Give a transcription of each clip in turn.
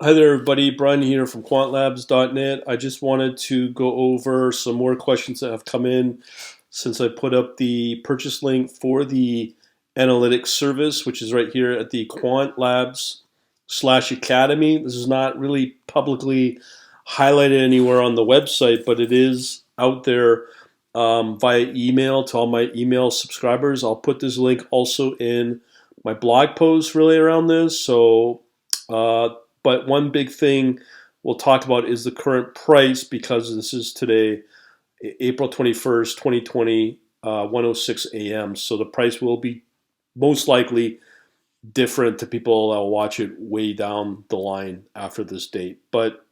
Hi there, everybody. Brian here from quantlabs.net. I just wanted to go over some more questions that have come in since I put up the purchase link for the analytics service, which is right here at the Quant Labs slash Academy. This is not really publicly highlighted anywhere on the website, but it is out there via email to all my email subscribers. I'll put this link also in my blog post really around this. Uh, but one big thing we'll talk about is the current price because this is today, April 21st, 2020, 1:06 a.m. So the price will be most likely different to people that will watch it way down the line after this date. But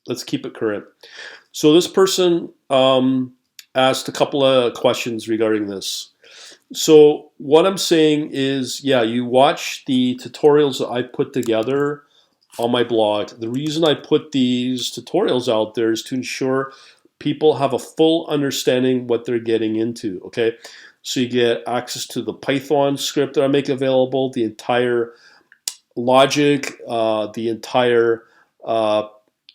let's keep it current. So this person asked a couple of questions regarding this. So what I'm saying is, yeah, you watch the tutorials that I put together on my blog. The reason I put these tutorials out there is to ensure people have a full understanding what they're getting into. Okay, so you get access to the Python script that I make available, the entire logic, the entire uh,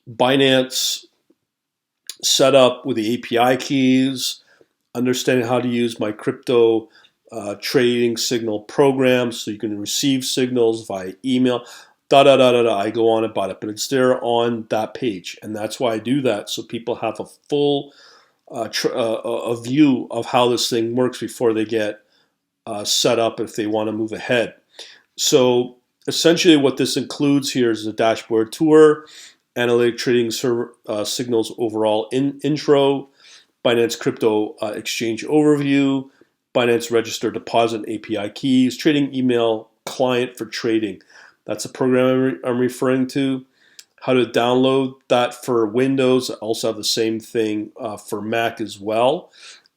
Binance setup with the API keys, understanding how to use my crypto trading signal program so you can receive signals via email. Da da da da da. I go on about it, but it's there on that page, and that's why I do that so people have a full a view of how this thing works before they get set up if they want to move ahead. So essentially, what this includes here is a dashboard tour, analytic trading server, signals overall intro, Binance Crypto Exchange overview, Binance Register Deposit API keys, trading email client for trading. That's a program I'm referring to. How to download that for Windows. I also have the same thing for Mac as well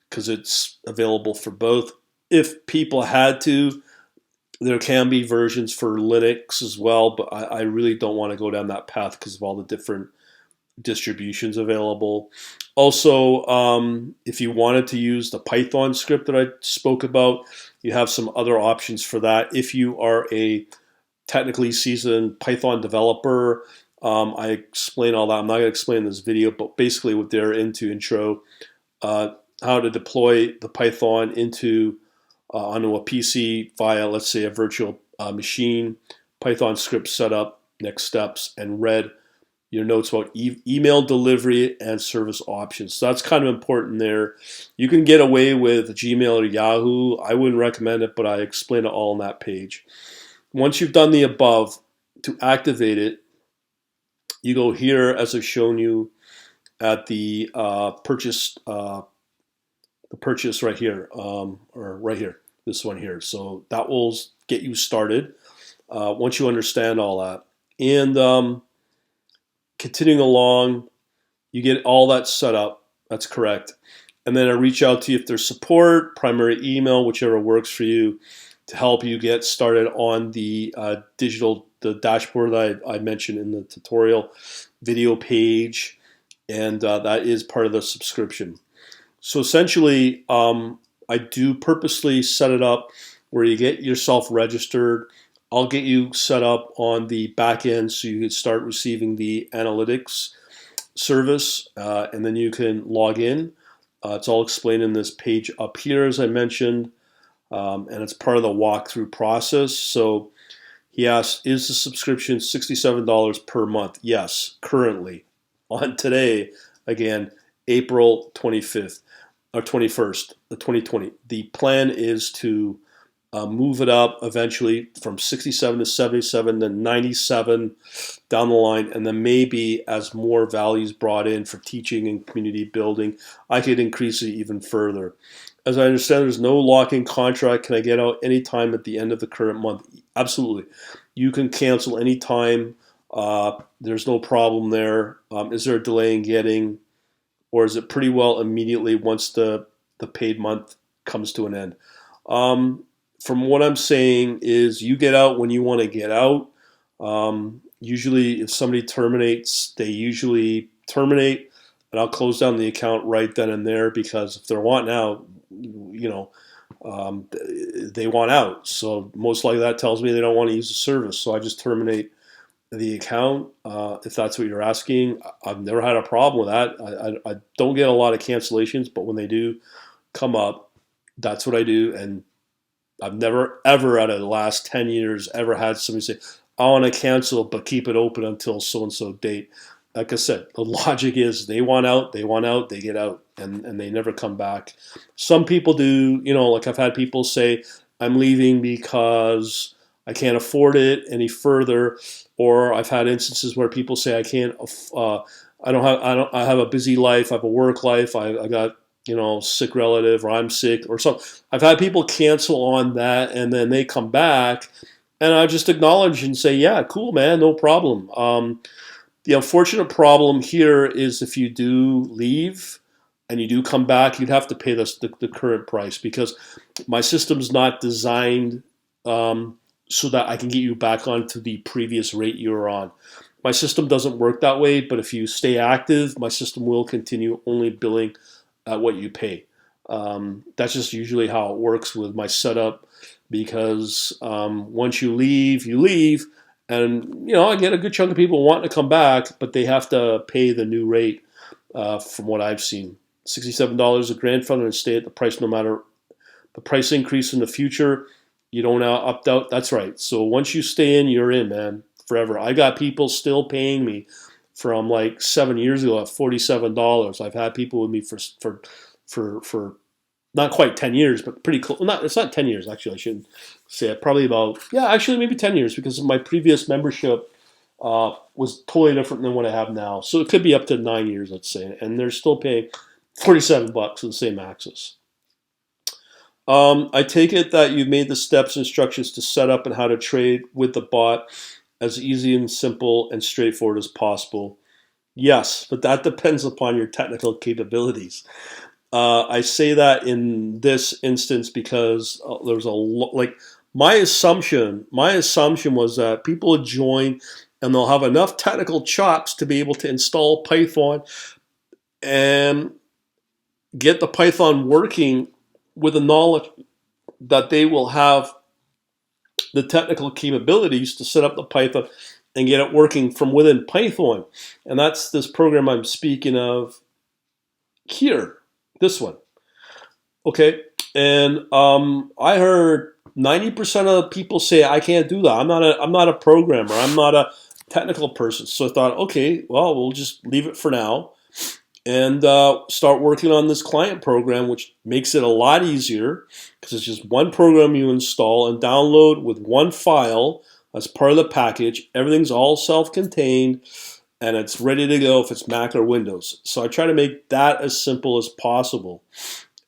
because it's available for both. If people had to, there can be versions for Linux as well, but I really don't want to go down that path because of all the different distributions available. Also, if you wanted to use the Python script that I spoke about, you have some other options for that. If you are a technically seasoned Python developer, I explain all that. I'm not going to explain in this video, but basically what they're into intro, uh, how to deploy the Python into onto a PC via, let's say, a virtual machine, Python script setup, next steps, and read your notes about email delivery and service options. So that's kind of important there. You can get away with Gmail or Yahoo. I wouldn't recommend it, but I explain it all on that page. Once you've done the above, to activate it, you go here as I've shown you at the purchase right here, or right here, this one here. So that will get you started once you understand all that. And continuing along, you get all that set up. That's correct. And then I reach out to you if there's support, primary email, whichever works for you, to help you get started on the the dashboard that I mentioned in the tutorial video page, and that is part of the subscription. So essentially, I do purposely set it up where you get yourself registered. I'll get you set up on the back end so you can start receiving the analytics service, and then you can log in. It's all explained in this page up here, as I mentioned, and it's part of the walkthrough process. So he asked, is the subscription $67 per month? Yes, currently. On today, again, April 25th or 21st, the 2020. The plan is to move it up eventually from 67 to 77, then 97 down the line, and then maybe as more values brought in for teaching and community building, I could increase it even further. As I understand, there's no lock-in contract. Can I get out anytime at the end of the current month? Absolutely. You can cancel anytime. There's no problem there. Is there a delay in getting, or is it pretty well immediately once the paid month comes to an end? Um, from what I'm saying is you get out when you want to get out. Usually, if somebody terminates, they usually terminate, and I'll close down the account right then and there because if they're wanting out, you know, they want out. So most likely that tells me they don't want to use the service. So I just terminate the account, if that's what you're asking. I've never had a problem with that. I don't get a lot of cancellations, but when they do come up, that's what I do. And I've never, ever, out of the last 10 years, ever had somebody say, I want to cancel, but keep it open until so and so date. Like I said, the logic is they want out, they want out, they get out, and they never come back. Some people do, like I've had people say, I'm leaving because I can't afford it any further, or I've had instances where people say I can't, I have a busy life, I have a work life, I got sick relative, or I'm sick, or something. I've had people cancel on that, and then they come back, and I just acknowledge and say, yeah, cool, man, no problem. The unfortunate problem here is if you do leave and you do come back, you'd have to pay the current price, because my system's not designed so that I can get you back onto the previous rate you were on. My system doesn't work that way, but if you stay active, my system will continue only billing at what you pay. That's just usually how it works with my setup, because once you leave, you leave. And, I get a good chunk of people wanting to come back, but they have to pay the new rate from what I've seen. $67 a grandfather and stay at the price no matter the price increase in the future. You don't opt out. That's right. So once you stay in, you're in, man, forever. I got people still paying me from like 7 years ago at $47. I've had people with me for not quite 10 years, but pretty close. It's not 10 years, actually. I shouldn't say it. Probably about, yeah, actually maybe 10 years, because my previous membership was totally different than what I have now. So it could be up to 9 years, let's say. And they're still paying $47 for the same access. I take it that you've made the steps and instructions to set up and how to trade with the bot as easy and simple and straightforward as possible. Yes, but that depends upon your technical capabilities. I say that in this instance because there's a lot. Like my assumption was that people would join and they'll have enough technical chops to be able to install Python and get the Python working with the knowledge that they will have the technical capabilities to set up the Python and get it working from within Python. And that's this program I'm speaking of here, this one. Okay, and I heard 90% of people say I can't do that. I'm not a programmer. I'm not a technical person. So I thought, okay, well, we'll just leave it for now and start working on this client program, which makes it a lot easier because it's just one program you install and download with one file as part of the package. Everything's all self-contained and it's ready to go if it's Mac or Windows. So I try to make that as simple as possible.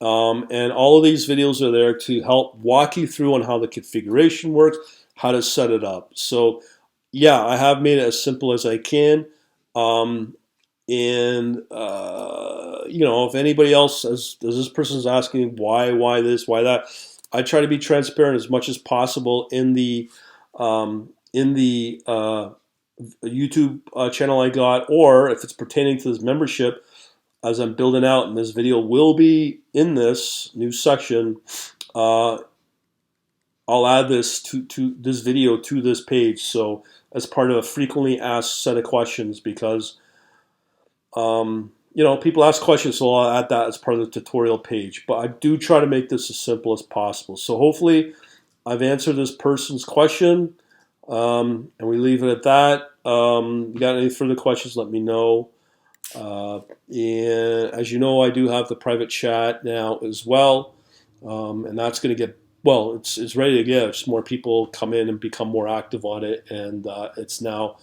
And all of these videos are there to help walk you through on how the configuration works, how to set it up. So yeah, I have made it as simple as I can. And if anybody else, as this person's asking why this, why that, I try to be transparent as much as possible in the YouTube channel I got, or if it's pertaining to this membership, as I'm building out, and this video will be in this new section. I'll add this to this video to this page, so as part of a frequently asked set of questions, because people ask questions, so I'll add that as part of the tutorial page. But I do try to make this as simple as possible. So hopefully I've answered this person's question, and we leave it at that. You got any further questions, let me know. And as you know, I do have the private chat now as well, and that's going to get, well, it's ready to go. Just more people come in and become more active on it, and it's now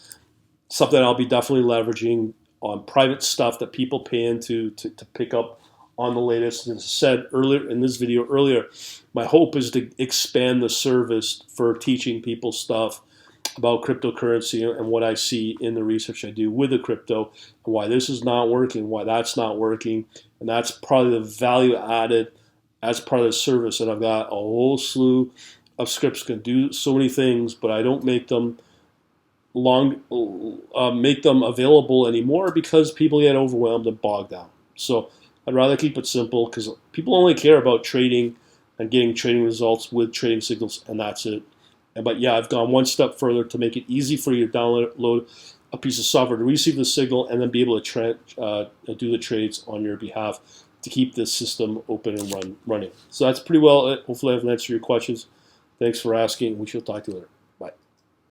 something I'll be definitely leveraging on private stuff that people pay into to pick up on the latest. And as I said earlier in this video earlier, my hope is to expand the service for teaching people stuff about cryptocurrency and what I see in the research I do with the crypto, and why this is not working, why that's not working. And that's probably the value added as part of the service. And I've got a whole slew of scripts that can do so many things, but I don't make them available anymore because people get overwhelmed and bogged down. So I'd rather keep it simple, because people only care about trading and getting trading results with trading signals, and that's it. But yeah, I've gone one step further to make it easy for you to download a piece of software to receive the signal and then be able to do the trades on your behalf to keep this system open and running. So that's pretty well it. Hopefully I've answered your questions. Thanks for asking. We shall talk to you later.